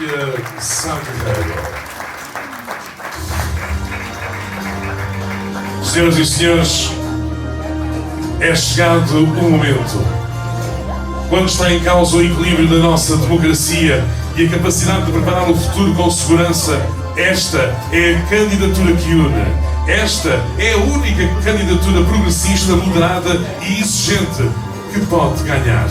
Cátia Santiago. Senhoras e senhores, é chegado o momento. Quando está em causa o equilíbrio da nossa democracia e a capacidade de preparar o futuro com segurança, esta é a candidatura que une. Esta é a única candidatura progressista, moderada e exigente que pode ganhar.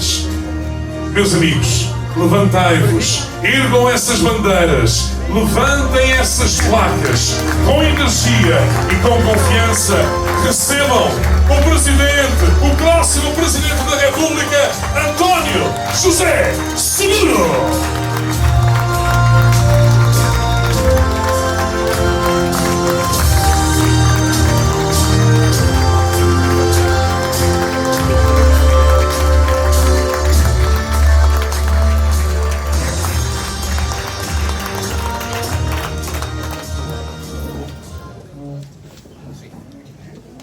Meus amigos, levantai-vos, ergam essas bandeiras, levantem essas placas, com energia e com confiança, recebam o Presidente, o próximo Presidente da República, António José Seguro.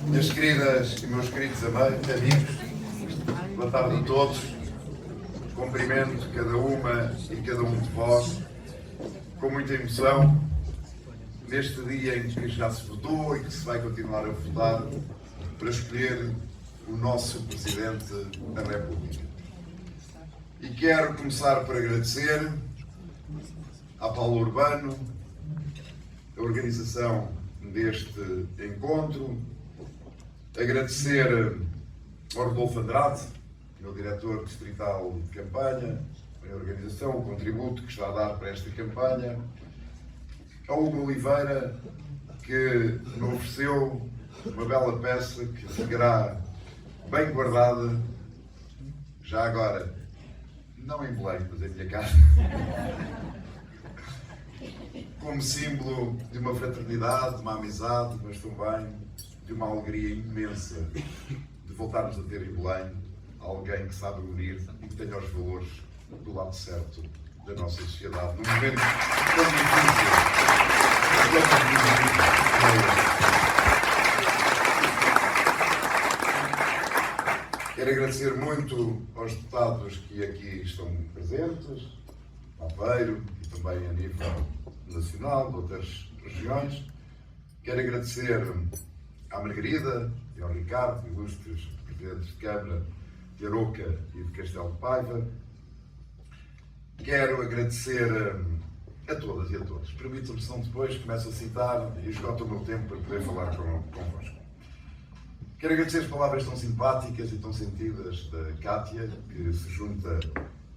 Minhas queridas e meus queridos amigos, boa tarde a todos. Cumprimento cada uma e cada um de vós com muita emoção neste dia em que já se votou e que se vai continuar a votar para escolher o nosso Presidente da República. E quero começar por agradecer à Paulo Urbano a organização deste encontro, agradecer ao Rodolfo Andrade, meu diretor distrital de campanha, a organização, o contributo que está a dar para esta campanha, ao Hugo Oliveira, que me ofereceu uma bela peça que ficará bem guardada, já agora, não em Belém, mas em minha casa, como símbolo de uma fraternidade, de uma amizade, mas também de uma alegria imensa de voltarmos a ter em Belém alguém que sabe unir e que tenha os valores do lado certo da nossa sociedade. Num momento tão difícil, quero agradecer muito aos deputados que aqui estão presentes, a Aveiro e também a nível nacional, de outras regiões. Quero agradecer à Margarida e ao Ricardo, ilustres presidentes de Câmara de Aroca e de Castelo de Paiva. Quero agradecer a todas e a todos. Permitam-me, senão depois começo a citar e esgoto o meu tempo para poder falar convosco. Quero agradecer as palavras tão simpáticas e tão sentidas da Cátia, que se junta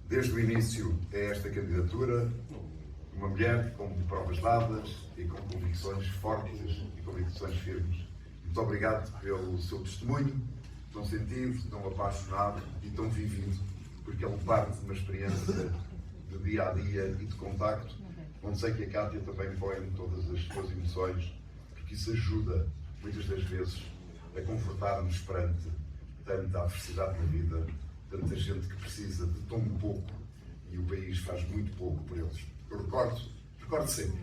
desde o início a esta candidatura, uma mulher com provas dadas e com convicções fortes e convicções firmes. Muito obrigado pelo seu testemunho, tão sentido, tão apaixonado e tão vivido, porque ele parte de uma experiência de dia a dia e de contacto, onde sei que a Cátia também põe todas as suas emoções, porque isso ajuda, muitas das vezes, a confortar-nos perante tanta adversidade na vida, tanta gente que precisa de tão pouco e o país faz muito pouco por eles. Eu recordo sempre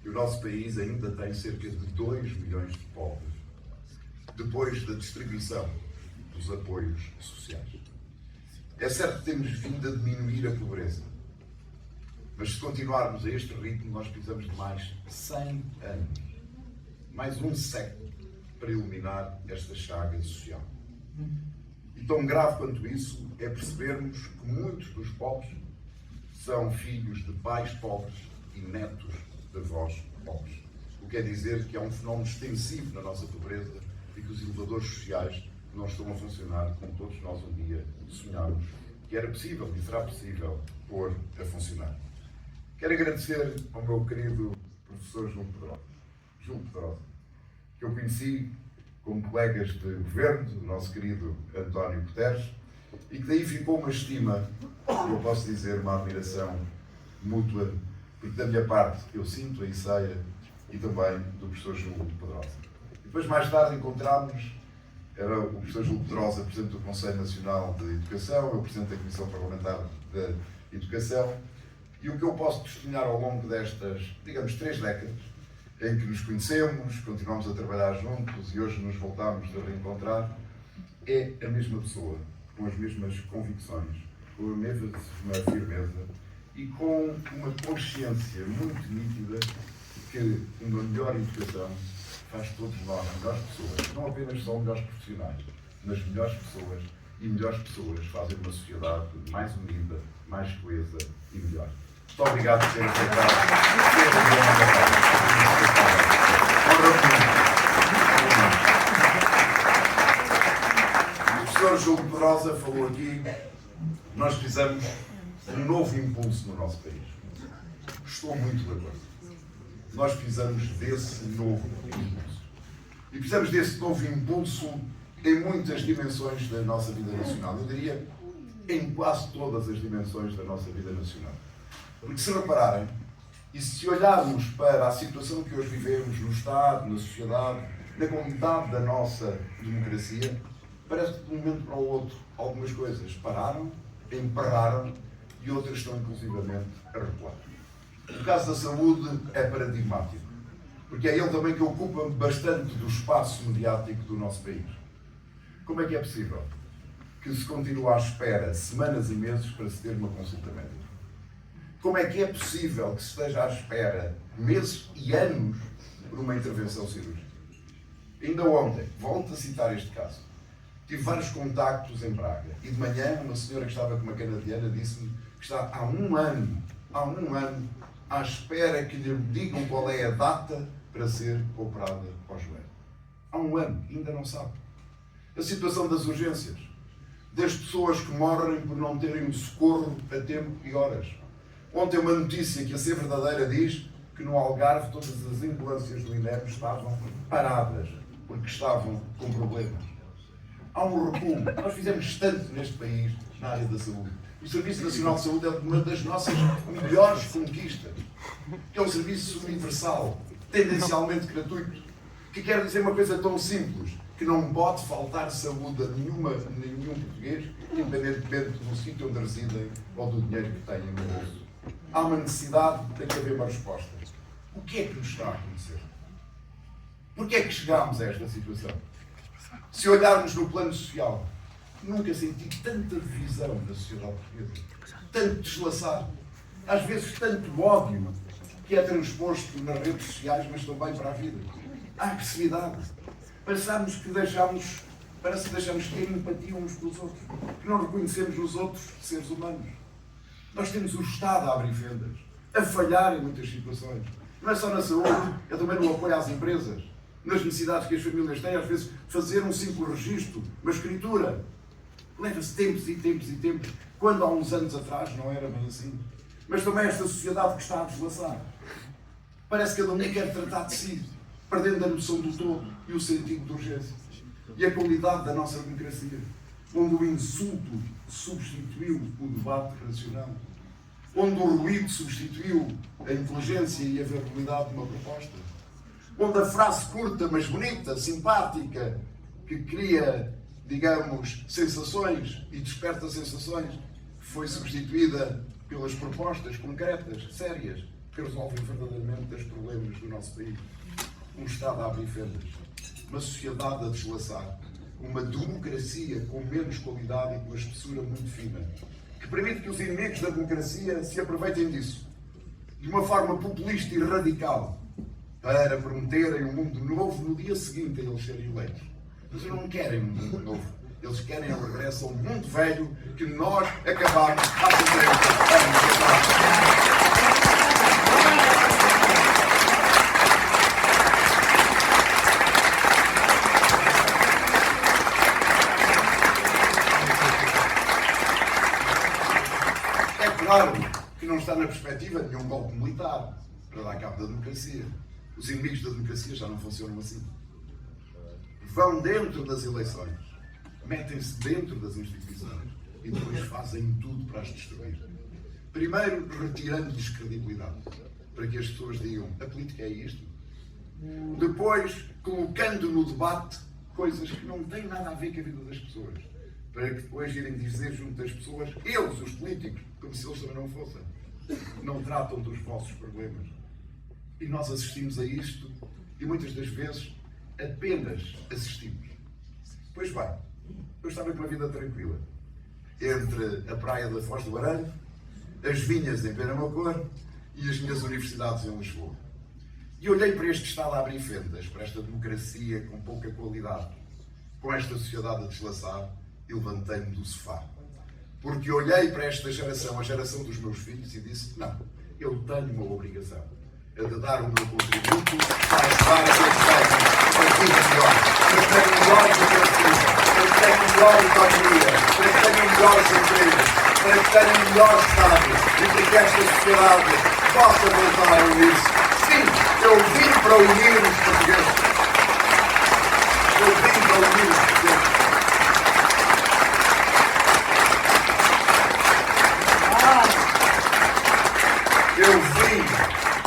que o nosso país ainda tem cerca de 2 milhões de pobres, depois da distribuição dos apoios sociais. É certo que temos vindo a diminuir a pobreza, mas se continuarmos a este ritmo, nós precisamos de mais 100 anos, mais um século, para eliminar esta chaga social. E tão grave quanto isso é percebermos que muitos dos pobres são filhos de pais pobres e netos de avós pobres. O que quer dizer que há um fenómeno extensivo na nossa pobreza e que os elevadores sociais não estão a funcionar como todos nós um dia sonhámos que era possível e será possível pôr a funcionar. Quero agradecer ao meu querido professor Júlio Pedrosa, que eu conheci como colegas de governo do nosso querido António Guterres e que daí ficou uma estima, eu posso dizer uma admiração mútua, porque da minha parte eu sinto a Iceia e também do professor Júlio Pedrosa. Depois, mais tarde, encontramos, era o professor Júlio Pedrosa, Presidente do Conselho Nacional de Educação, eu Presidente da Comissão Parlamentar de Educação, e o que eu posso testemunhar ao longo destas, digamos, 3 décadas, em que nos conhecemos, continuamos a trabalhar juntos e hoje nos voltamos a reencontrar, é a mesma pessoa, com as mesmas convicções, com a mesma firmeza e com uma consciência muito nítida que uma melhor educação faz todos nós melhores pessoas, não apenas só melhores profissionais, mas melhores pessoas, e melhores pessoas fazem uma sociedade mais unida, mais coesa e melhor. Muito obrigado por terem aceitado. O professor Júlio Pedrosa falou aqui, nós precisamos de um novo impulso no nosso país. Estou muito de acordo. Nós precisamos desse novo impulso. E precisamos desse novo impulso em muitas dimensões da nossa vida nacional. Eu diria, em quase todas as dimensões da nossa vida nacional. Porque se repararem, e se olharmos para a situação que hoje vivemos no Estado, na sociedade, na qualidade da nossa democracia, parece que de um momento para o outro algumas coisas pararam, emperraram e outras estão inclusivamente a recuar. O caso da saúde é paradigmático, porque é ele também que ocupa bastante do espaço mediático do nosso país. Como é que é possível que se continue à espera semanas e meses para se ter uma consulta médica? Como é que é possível que se esteja à espera meses e anos por uma intervenção cirúrgica? Ainda ontem, volto a citar este caso, tive vários contactos em Braga e de manhã uma senhora que estava com uma canadiana disse-me que está há um ano à espera que lhe digam qual é a data para ser operada ao joelho. Há um ano, ainda não sabe. A situação das urgências, das pessoas que morrem por não terem o socorro a tempo e horas. Ontem uma notícia que, a ser verdadeira, diz que no Algarve todas as ambulâncias do INEP estavam paradas porque estavam com problemas. Há um recuo. Nós fizemos tanto neste país na área da saúde. O Serviço Nacional de Saúde é uma das nossas melhores conquistas. É um serviço universal, tendencialmente gratuito, que quer dizer uma coisa tão simples, que não pode faltar saúde a nenhum português, independentemente do sítio onde residem ou do dinheiro que têm no bolso. Há uma necessidade, tem que haver uma resposta. O que é que nos está a acontecer? Porquê é que chegámos a esta situação? Se olharmos no plano social, nunca senti tanta divisão na sociedade portuguesa, tanto deslaçar, às vezes tanto ódio que é transposto nas redes sociais, mas também para a vida. Há agressividade. Parece que deixamos de ter empatia uns pelos outros, que não reconhecemos nos outros seres humanos. Nós temos o Estado a abrir fendas, a falhar em muitas situações. Não é só na saúde, é também no apoio às empresas, nas necessidades que as famílias têm, às vezes fazer um simples registro, uma escritura. Leva-se tempos e tempos e tempos, quando há uns anos atrás não era bem assim. Mas também esta sociedade que está a deslaçar. Parece que cada um quer tratar de si, perdendo a noção do todo e o sentido de urgência. E a qualidade da nossa democracia, onde o insulto substituiu o debate racional, onde o ruído substituiu a inteligência e a verbalidade de uma proposta, onde a frase curta, mas bonita, simpática, que cria, digamos, sensações e desperta sensações, foi substituída pelas propostas concretas, sérias, que resolvem verdadeiramente os problemas do nosso país. Um Estado a abrir fendas, uma sociedade a deslaçar, uma democracia com menos qualidade e com uma espessura muito fina, que permite que os inimigos da democracia se aproveitem disso, de uma forma populista e radical, para prometerem um mundo novo no dia seguinte a eles serem eleitos. Mas eles não querem um mundo novo, eles querem o regresso ao mundo velho que nós acabámos há 50 anos atrás. Claro que não está na perspectiva de nenhum golpe militar para dar cabo da democracia. Os inimigos da democracia já não funcionam assim. Vão dentro das eleições, metem-se dentro das instituições e depois fazem tudo para as destruir. Primeiro, retirando-lhes credibilidade, para que as pessoas digam: a política é isto. Depois, colocando no debate coisas que não têm nada a ver com a vida das pessoas, para que depois irem dizer junto das pessoas, eles, os políticos, como se eles também não fossem, não tratam dos vossos problemas. E nós assistimos a isto, e muitas das vezes apenas assistimos. Pois bem, eu estava com uma vida tranquila, entre a praia da Foz do Aranho, as vinhas em Penamacor e as minhas universidades em Lisboa. E olhei para este Estado a abrir fendas, para esta democracia com pouca qualidade, com esta sociedade a deslaçar, e levantei-me do sofá. Porque olhei para esta geração, a geração dos meus filhos, e disse, não, eu tenho uma obrigação, a de dar o meu contributo para ajudar a que eles tenham uma vida melhor, para que tenham melhor democracia, para que tenham melhor economia, para que tenham melhores empregos, para que tenham melhor Estado, e para que esta sociedade possa voltar a unir-se. Sim, eu vim para unir os portugueses. Eu vim para unir os portugueses.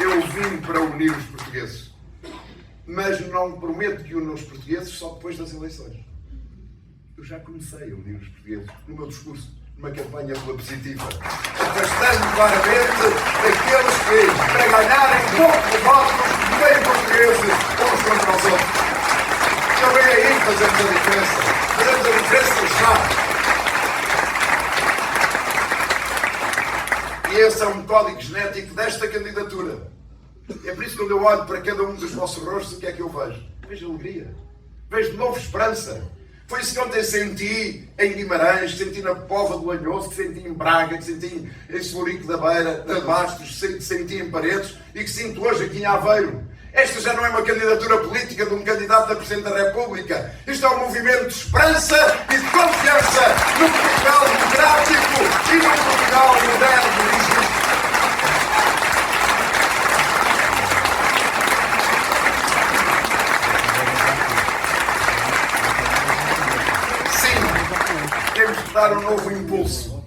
Eu vim para unir os portugueses. Mas não prometo que una os portugueses só depois das eleições. Eu já comecei a unir os portugueses no meu discurso, numa campanha pela positiva, afastando claramente aqueles que, para ganharem pouco de votos, meio portugueses, uns contra os outros. Também aí fazemos a diferença. Fazemos a diferença já. E esse é um código genético desta candidatura. É por isso que quando eu olho para cada um dos vossos rostos, o que é que eu vejo? Vejo alegria. Vejo de novo esperança. Foi isso que ontem senti em Guimarães, que senti na Póvoa do Lanhoso, que senti em Braga, que senti em Celurico da Beira, de Bastos, que senti em Paredes e que sinto hoje aqui em Aveiro. Esta já não é uma candidatura política de um candidato a Presidente da República. Isto é um movimento de esperança e de confiança no Portugal democrático e no Portugal moderno e justo. Sim, temos que dar um novo impulso.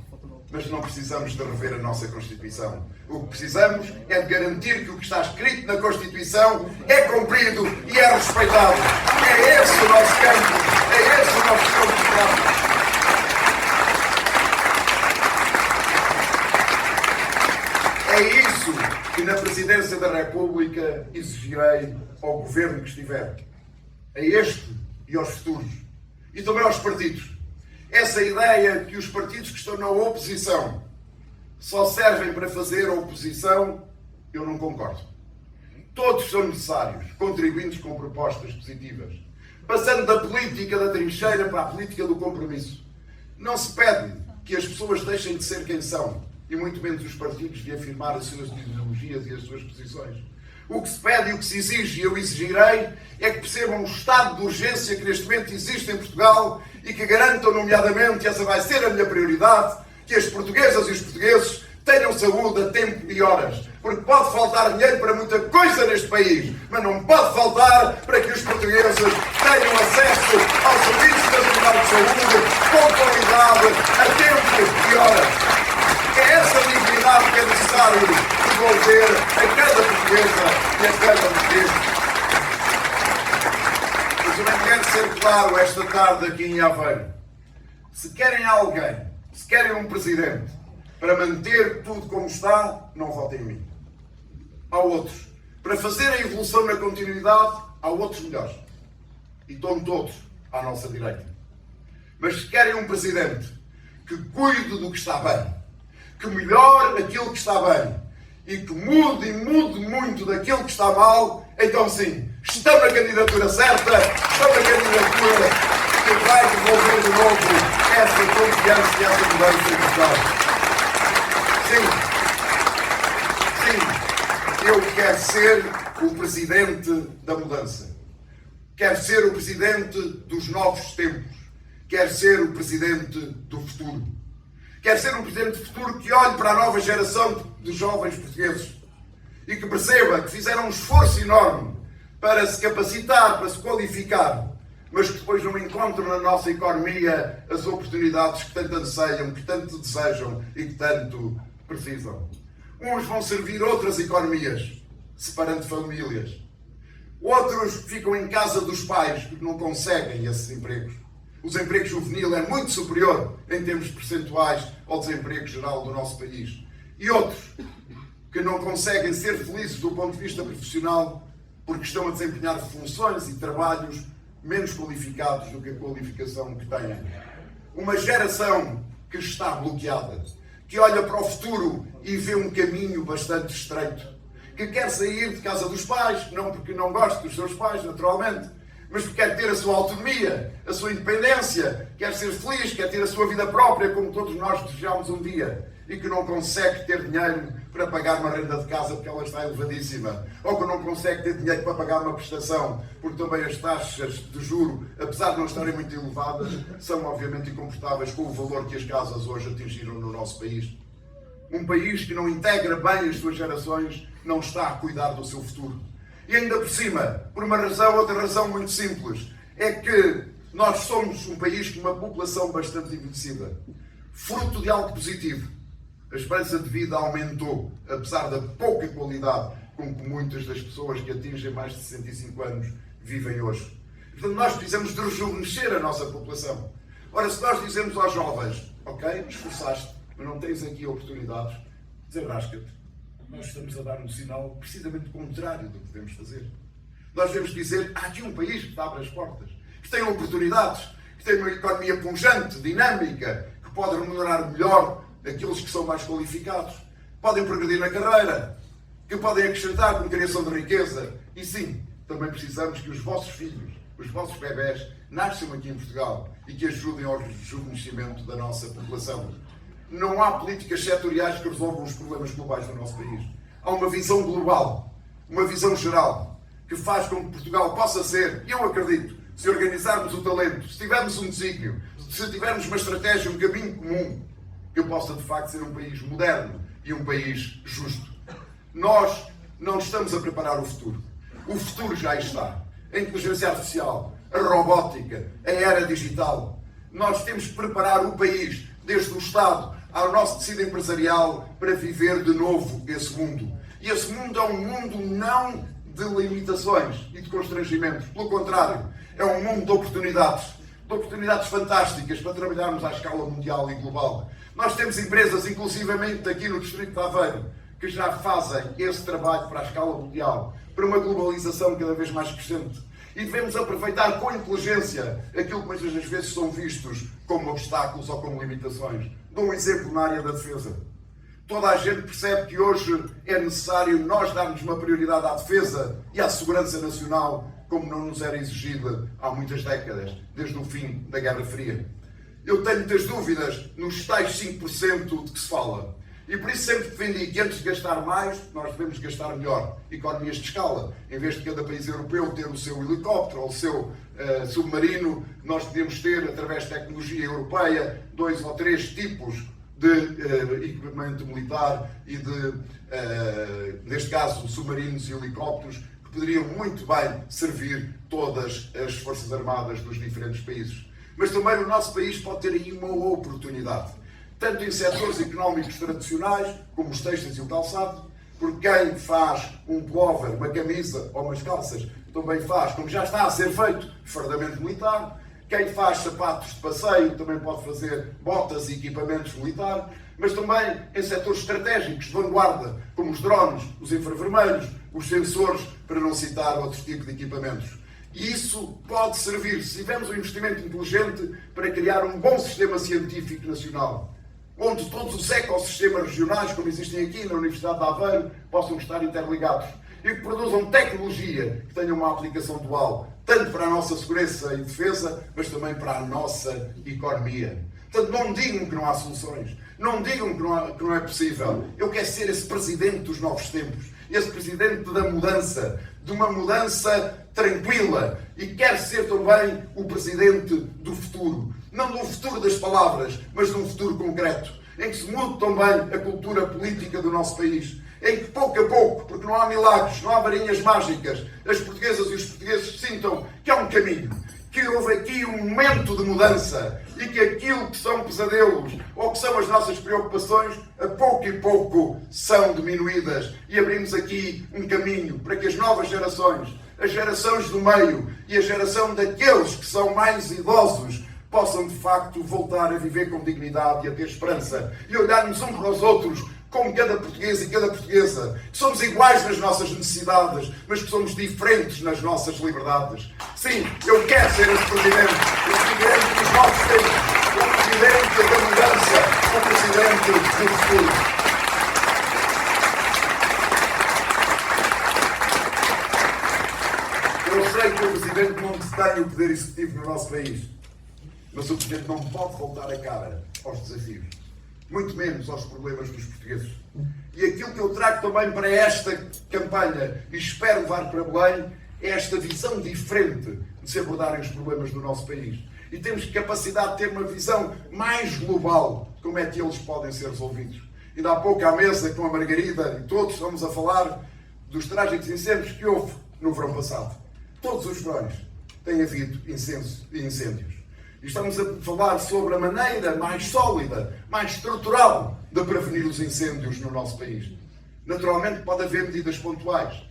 Mas não precisamos de rever a nossa Constituição. O que precisamos é de garantir que o que está escrito na Constituição é cumprido e é respeitado. É esse o nosso campo. É esse o nosso campo de trabalho. É isso que na Presidência da República exigirei ao Governo que estiver. A este e aos futuros. E também aos partidos. Essa ideia que os partidos que estão na oposição só servem para fazer a oposição, eu não concordo. Todos são necessários, contribuindo com propostas positivas. Passando da política da trincheira para a política do compromisso. Não se pede que as pessoas deixem de ser quem são, e muito menos os partidos de afirmar as suas ideologias e as suas posições. O que se pede e o que se exige, e eu exigirei, é que percebam o estado de urgência que neste momento existe em Portugal e que garantam, nomeadamente, essa vai ser a minha prioridade, que as portuguesas e os portugueses tenham saúde a tempo e horas. Porque pode faltar dinheiro para muita coisa neste país, mas não pode faltar para que os portugueses tenham acesso ao Serviço Nacional de Saúde com qualidade, a tempo e horas. É essa dignidade que é necessário devolver a cada portuguesa e a cada português. Mas eu não quero ser claro esta tarde aqui em Aveiro. Se querem alguém, se querem um presidente para manter tudo como está, não votem em mim. Há outros. Para fazer a evolução na continuidade, há outros melhores. E estão todos à nossa direita. Mas se querem um presidente que cuide do que está bem, que melhore aquilo que está bem e que mude e mude muito daquilo que está mal, então sim, estão na candidatura certa, estão na candidatura que vai devolver de novo essa confiança e essa mudança em Portugal. Sim, eu quero ser o presidente da mudança. Quero ser o presidente dos novos tempos. Quero ser o presidente do futuro. Quero ser um presidente do futuro que olhe para a nova geração de jovens portugueses e que perceba que fizeram um esforço enorme para se capacitar, para se qualificar, mas que depois não encontram na nossa economia as oportunidades que tanto anseiam, que tanto desejam e que tanto precisam. Uns vão servir outras economias, separando famílias. Outros ficam em casa dos pais porque não conseguem esses empregos. O desemprego juvenil é muito superior em termos percentuais ao desemprego geral do nosso país. E outros que não conseguem ser felizes do ponto de vista profissional porque estão a desempenhar funções e trabalhos menos qualificados do que a qualificação que têm. Uma geração que está bloqueada. que olha para o futuro e vê um caminho bastante estreito, que quer sair de casa dos pais, não porque não gosta dos seus pais, naturalmente, mas porque quer ter a sua autonomia, a sua independência, quer ser feliz, quer ter a sua vida própria, como todos nós desejamos um dia, e que não consegue ter dinheiro para pagar uma renda de casa porque ela está elevadíssima, ou que não consegue ter dinheiro para pagar uma prestação, porque também as taxas de juro, apesar de não estarem muito elevadas, são obviamente incomportáveis com o valor que as casas hoje atingiram no nosso país. Um país que não integra bem as suas gerações não está a cuidar do seu futuro. E ainda por cima, por uma razão, outra razão muito simples, é que nós somos um país com uma população bastante envelhecida. Fruto de algo positivo. A esperança de vida aumentou, apesar da pouca qualidade com que muitas das pessoas que atingem mais de 65 anos vivem hoje. Portanto, nós precisamos de rejuvenescer a nossa população. Ora, se nós dizemos aos jovens, ok, esforçaste, mas não tens aqui oportunidades, desenrasca-te. Nós estamos a dar um sinal precisamente contrário do que devemos fazer. Nós devemos dizer, há aqui um país que te abre as portas, que tem oportunidades, que tem uma economia pujante, dinâmica, que pode remunerar melhor aqueles que são mais qualificados, podem progredir na carreira, que podem acrescentar com criação de riqueza. E sim, também precisamos que os vossos filhos, os vossos bebés, nasçam aqui em Portugal e que ajudem ao rejuvenescimento da nossa população. Não há políticas setoriais que resolvam os problemas globais do nosso país. Há uma visão global, uma visão geral, que faz com que Portugal possa ser, eu acredito, se organizarmos o talento, se tivermos um desígnio, se tivermos uma estratégia, um caminho comum, que possa de facto ser um país moderno e um país justo. Nós não estamos a preparar o futuro. O futuro já está. A inteligência artificial, a robótica, a era digital. Nós temos que preparar o país, desde o Estado ao nosso tecido empresarial, para viver de novo esse mundo. E esse mundo é um mundo não de limitações e de constrangimentos. Pelo contrário, é um mundo de oportunidades fantásticas para trabalharmos à escala mundial e global. Nós temos empresas, inclusivamente aqui no Distrito de Aveiro, que já fazem esse trabalho para a escala mundial, para uma globalização cada vez mais crescente. E devemos aproveitar com inteligência aquilo que muitas das vezes são vistos como obstáculos ou como limitações. Dou um exemplo na área da defesa. Toda a gente percebe que hoje é necessário nós darmos uma prioridade à defesa e à segurança nacional, como não nos era exigida há muitas décadas, desde o fim da Guerra Fria. Eu tenho muitas dúvidas nos tais 5% de que se fala. E por isso sempre defendi que antes de gastar mais, nós devemos gastar melhor. Economias de escala. Em vez de cada país europeu ter o seu helicóptero ou o seu submarino, nós podemos ter, através de tecnologia europeia, 2 ou 3 tipos de equipamento militar e de, neste caso, submarinos e helicópteros, que poderiam muito bem servir todas as forças armadas dos diferentes países. Mas também o nosso país pode ter aí uma oportunidade, tanto em setores económicos tradicionais, como os têxteis e o calçado, porque quem faz um pullover, uma camisa ou umas calças, também faz, como já está a ser feito, fardamento militar. Quem faz sapatos de passeio também pode fazer botas e equipamentos militares, mas também em setores estratégicos de vanguarda, como os drones, os infravermelhos, os sensores, para não citar outros tipos de equipamentos. E isso pode servir, se tivermos um investimento inteligente, para criar um bom sistema científico nacional, onde todos os ecossistemas regionais, como existem aqui na Universidade de Aveiro, possam estar interligados e que produzam tecnologia que tenha uma aplicação dual, tanto para a nossa segurança e defesa, mas também para a nossa economia. Portanto, não digam que não há soluções, não digam que não é possível. Eu quero ser esse presidente dos novos tempos, esse presidente da mudança, de uma mudança tranquila, e quero ser também o presidente do futuro. Não do futuro das palavras, mas de um futuro concreto, em que se mude também a cultura política do nosso país, em que pouco a pouco, porque não há milagres, não há varinhas mágicas, as portuguesas e os portugueses sintam que há um caminho, que houve aqui um momento de mudança e que aquilo que são pesadelos ou que são as nossas preocupações, a pouco e pouco são diminuídas, e abrimos aqui um caminho para que as novas gerações, as gerações do meio e a geração daqueles que são mais idosos, possam de facto voltar a viver com dignidade e a ter esperança e olharmos uns para os outros como cada português e cada portuguesa, que somos iguais nas nossas necessidades, mas que somos diferentes nas nossas liberdades. Sim, eu quero ser esse presidente dos nossos tempos, o presidente Presidente da mudança, o Presidente do futuro. Eu sei que o Presidente não detém o poder executivo no nosso país, mas o Presidente não pode voltar a cara aos desafios, muito menos aos problemas dos portugueses. E aquilo que eu trago também para esta campanha e espero levar para Belém é esta visão diferente de se abordarem os problemas do nosso país. E temos capacidade de ter uma visão mais global de como é que eles podem ser resolvidos. Ainda há pouco à mesa com a Margarida e todos estamos a falar dos trágicos incêndios que houve no verão passado. Todos os verões tem havido incêndios. E estamos a falar sobre a maneira mais sólida, mais estrutural de prevenir os incêndios no nosso país. Naturalmente pode haver medidas pontuais,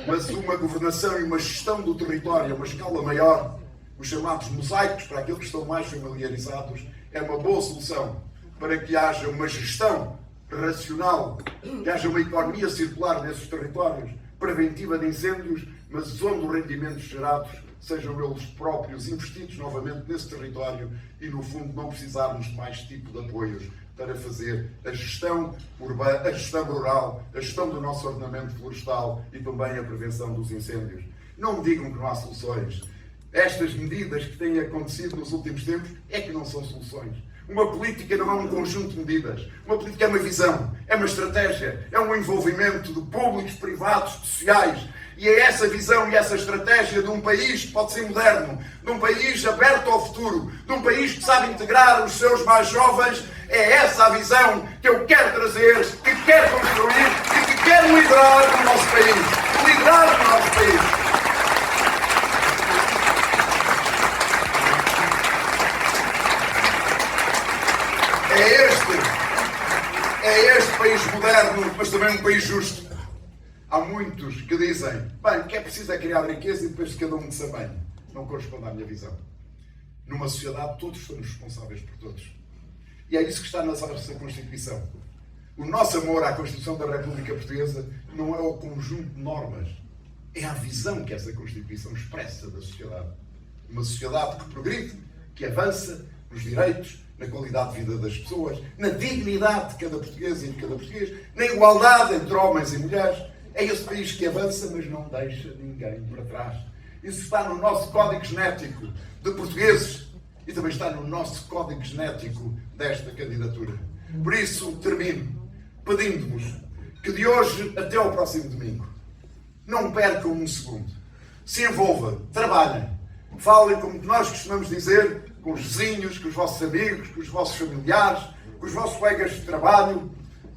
mas uma governação e uma gestão do território a uma escala maior, os chamados mosaicos, para aqueles que estão mais familiarizados, é uma boa solução para que haja uma gestão racional, que haja uma economia circular nesses territórios, preventiva de incêndios, mas onde os rendimentos gerados sejam eles próprios investidos novamente nesse território e, no fundo, não precisarmos de mais tipo de apoios para fazer a gestão urbana, a gestão rural, a gestão do nosso ordenamento florestal e também a prevenção dos incêndios. Não me digam que não há soluções. Estas medidas que têm acontecido nos últimos tempos é que não são soluções. Uma política não é um conjunto de medidas. Uma política é uma visão, é uma estratégia, é um envolvimento de públicos, privados, sociais. E é essa visão e essa estratégia de um país que pode ser moderno, de um país aberto ao futuro, de um país que sabe integrar os seus mais jovens. É essa a visão que eu quero trazer, que quero construir e que quero liderar no nosso país. Liderar no nosso país. É este país moderno, mas também um país justo. Há muitos que dizem, bem, o que é preciso é criar riqueza e depois cada um de seu bem. Não corresponde à minha visão. Numa sociedade, todos somos responsáveis por todos. E é isso que está na nossa Constituição. O nosso amor à Constituição da República Portuguesa não é o conjunto de normas, é a visão que essa Constituição expressa da sociedade. Uma sociedade que progride, que avança nos direitos, na qualidade de vida das pessoas, na dignidade de cada português e de cada português, na igualdade entre homens e mulheres. É esse país que avança, mas não deixa ninguém para trás. Isso está no nosso código genético de portugueses e também está no nosso código genético desta candidatura. Por isso, termino pedindo-vos que de hoje até ao próximo domingo não percam um segundo. Se envolvam, trabalhem, falem, como nós costumamos dizer, com os vizinhos, com os vossos amigos, com os vossos familiares, com os vossos colegas de trabalho,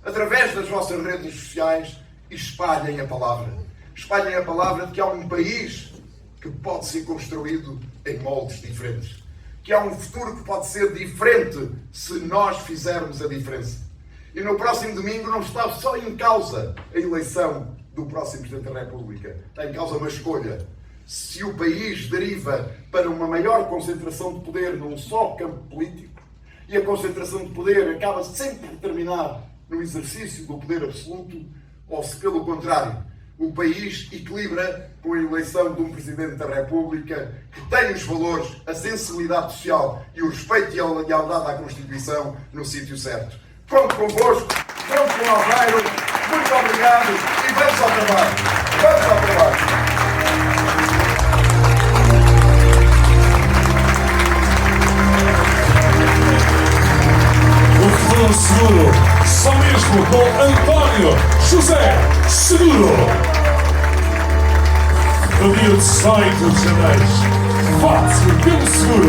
através das vossas redes sociais, e espalhem a palavra. Espalhem a palavra de que há um país que pode ser construído em moldes diferentes. Que há um futuro que pode ser diferente se nós fizermos a diferença. E no próximo domingo não está só em causa a eleição do próximo Presidente da República. Está em causa uma escolha. Se o país deriva para uma maior concentração de poder num só campo político, e a concentração de poder acaba sempre por terminar no exercício do poder absoluto, ou se, pelo contrário, o país equilibra com a eleição de um Presidente da República que tem os valores, a sensibilidade social e o respeito e a lealdade à Constituição no sítio certo. Conto convosco, conto com o Aveiro, muito obrigado e vamos ao trabalho. Vamos ao trabalho. Seguro, só mesmo com António José Seguro. No dia 18 de janeiro, vote pelo Seguro.